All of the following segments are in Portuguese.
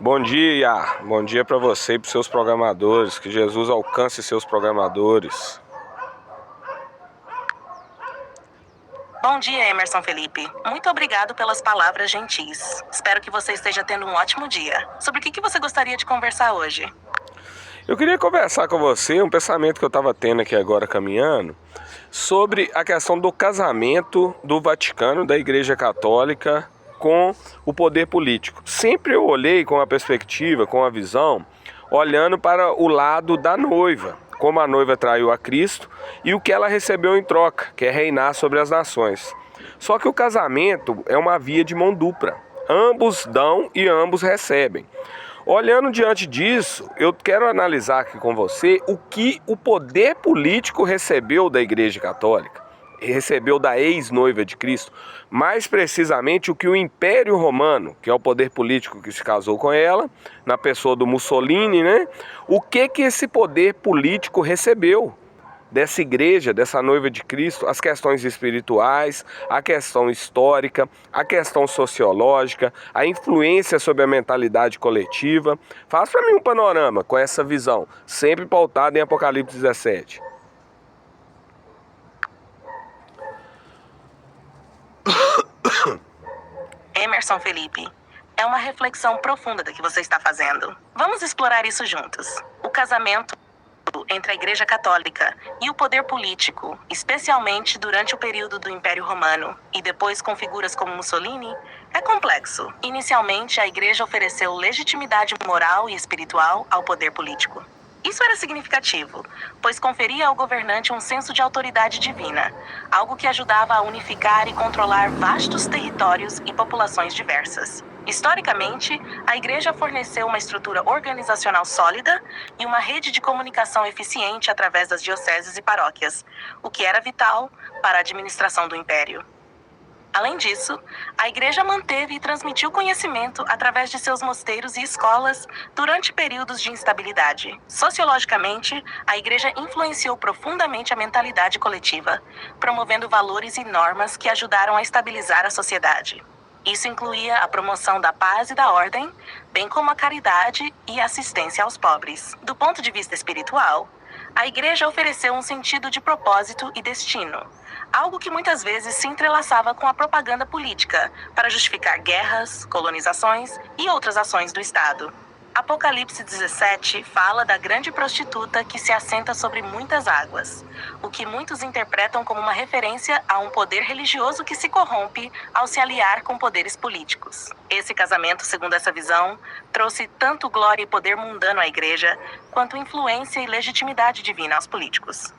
Bom dia para você e para seus programadores, que Jesus alcance seus programadores. Bom dia, Emerson Felipe. Muito obrigado pelas palavras gentis. Espero que você esteja tendo um ótimo dia. Sobre o que você gostaria de conversar hoje? Eu queria conversar com você um pensamento que eu estava tendo aqui agora caminhando, sobre a questão do casamento do Vaticano, da Igreja Católica, com o poder político. Sempre eu olhei com a perspectiva, com a visão, olhando para o lado da noiva, como a noiva traiu a Cristo e o que ela recebeu em troca, que é reinar sobre as nações. Só que o casamento é uma via de mão dupla. Ambos dão e ambos recebem. Olhando diante disso, eu quero analisar aqui com você o que o poder político recebeu da Igreja Católica, recebeu da ex-noiva de Cristo, mais precisamente o que o Império Romano, que é o poder político que se casou com ela, na pessoa do Mussolini, né? O que esse poder político recebeu dessa igreja, dessa noiva de Cristo, as questões espirituais, a questão histórica, a questão sociológica, a influência sobre a mentalidade coletiva. Faz para mim um panorama com essa visão, sempre pautada em Apocalipse 17. Emerson Felipe, é uma reflexão profunda da que você está fazendo. Vamos explorar isso juntos. O casamento entre a Igreja Católica e o poder político, especialmente durante o período do Império Romano e depois com figuras como Mussolini, é complexo. Inicialmente, a Igreja ofereceu legitimidade moral e espiritual ao poder político. Isso era significativo, pois conferia ao governante um senso de autoridade divina, algo que ajudava a unificar e controlar vastos territórios e populações diversas. Historicamente, a Igreja forneceu uma estrutura organizacional sólida e uma rede de comunicação eficiente através das dioceses e paróquias, o que era vital para a administração do Império. Além disso, a Igreja manteve e transmitiu conhecimento através de seus mosteiros e escolas durante períodos de instabilidade. Sociologicamente, a Igreja influenciou profundamente a mentalidade coletiva, promovendo valores e normas que ajudaram a estabilizar a sociedade. Isso incluía a promoção da paz e da ordem, bem como a caridade e assistência aos pobres. Do ponto de vista espiritual, a Igreja ofereceu um sentido de propósito e destino, algo que muitas vezes se entrelaçava com a propaganda política, para justificar guerras, colonizações e outras ações do Estado. Apocalipse 17 fala da grande prostituta que se assenta sobre muitas águas, o que muitos interpretam como uma referência a um poder religioso que se corrompe ao se aliar com poderes políticos. Esse casamento, segundo essa visão, trouxe tanto glória e poder mundano à Igreja, quanto influência e legitimidade divina aos políticos.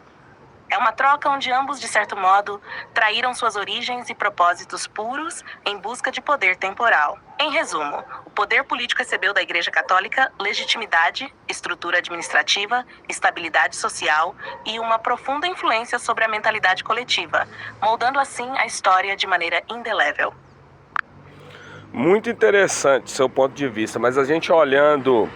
É uma troca onde ambos, de certo modo, traíram suas origens e propósitos puros em busca de poder temporal. Em resumo, o poder político recebeu da Igreja Católica legitimidade, estrutura administrativa, estabilidade social e uma profunda influência sobre a mentalidade coletiva, moldando assim a história de maneira indelével. Muito interessante seu ponto de vista, mas a gente olhando,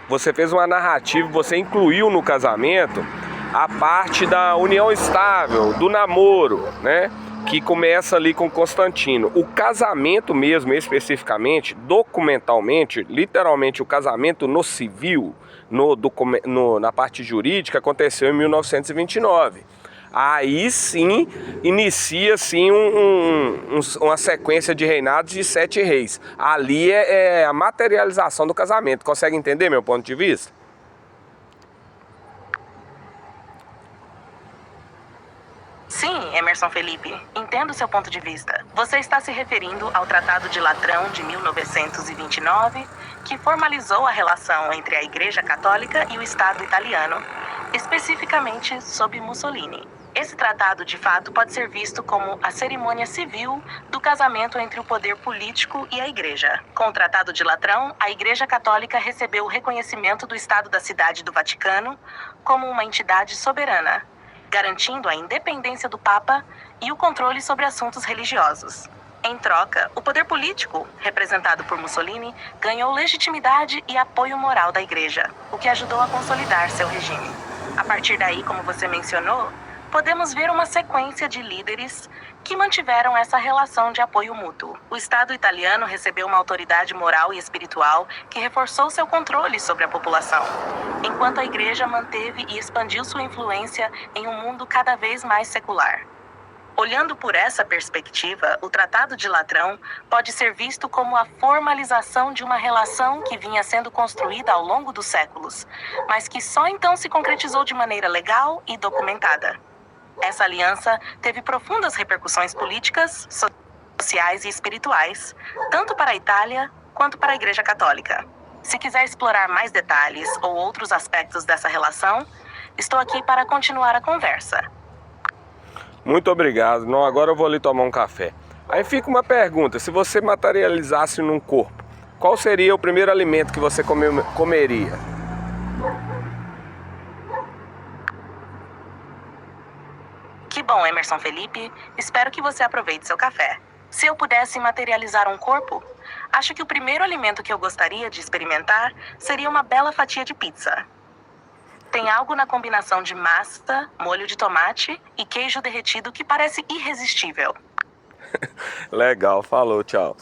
você fez uma narrativa, você incluiu no casamento a parte da união estável, do namoro, né? Que começa ali com Constantino. O casamento mesmo, especificamente, documentalmente, literalmente o casamento no civil, na parte jurídica, aconteceu em 1929. Aí sim, inicia sim uma sequência de reinados de 7 reis. Ali é a materialização do casamento. Consegue entender meu ponto de vista? Sim, Emerson Felipe, entendo seu ponto de vista. Você está se referindo ao Tratado de Latrão de 1929, que formalizou a relação entre a Igreja Católica e o Estado italiano, especificamente sob Mussolini. Esse tratado, de fato, pode ser visto como a cerimônia civil do casamento entre o poder político e a Igreja. Com o Tratado de Latrão, a Igreja Católica recebeu o reconhecimento do Estado da Cidade do Vaticano como uma entidade soberana, garantindo a independência do Papa e o controle sobre assuntos religiosos. Em troca, o poder político, representado por Mussolini, ganhou legitimidade e apoio moral da Igreja, o que ajudou a consolidar seu regime. A partir daí, como você mencionou, podemos ver uma sequência de líderes que mantiveram essa relação de apoio mútuo. O Estado italiano recebeu uma autoridade moral e espiritual que reforçou seu controle sobre a população, enquanto a Igreja manteve e expandiu sua influência em um mundo cada vez mais secular. Olhando por essa perspectiva, o Tratado de Latrão pode ser visto como a formalização de uma relação que vinha sendo construída ao longo dos séculos, mas que só então se concretizou de maneira legal e documentada. Essa aliança teve profundas repercussões políticas, sociais e espirituais, tanto para a Itália quanto para a Igreja Católica. Se quiser explorar mais detalhes ou outros aspectos dessa relação, estou aqui para continuar a conversa. Muito obrigado. Não, agora eu vou ali tomar um café. Aí fica uma pergunta: se você materializasse num corpo, qual seria o primeiro alimento que você comeria? Que bom, Emerson Felipe. Espero que você aproveite seu café. Se eu pudesse materializar um corpo, acho que o primeiro alimento que eu gostaria de experimentar seria uma bela fatia de pizza. Tem algo na combinação de massa, molho de tomate e queijo derretido que parece irresistível. Legal, falou, tchau.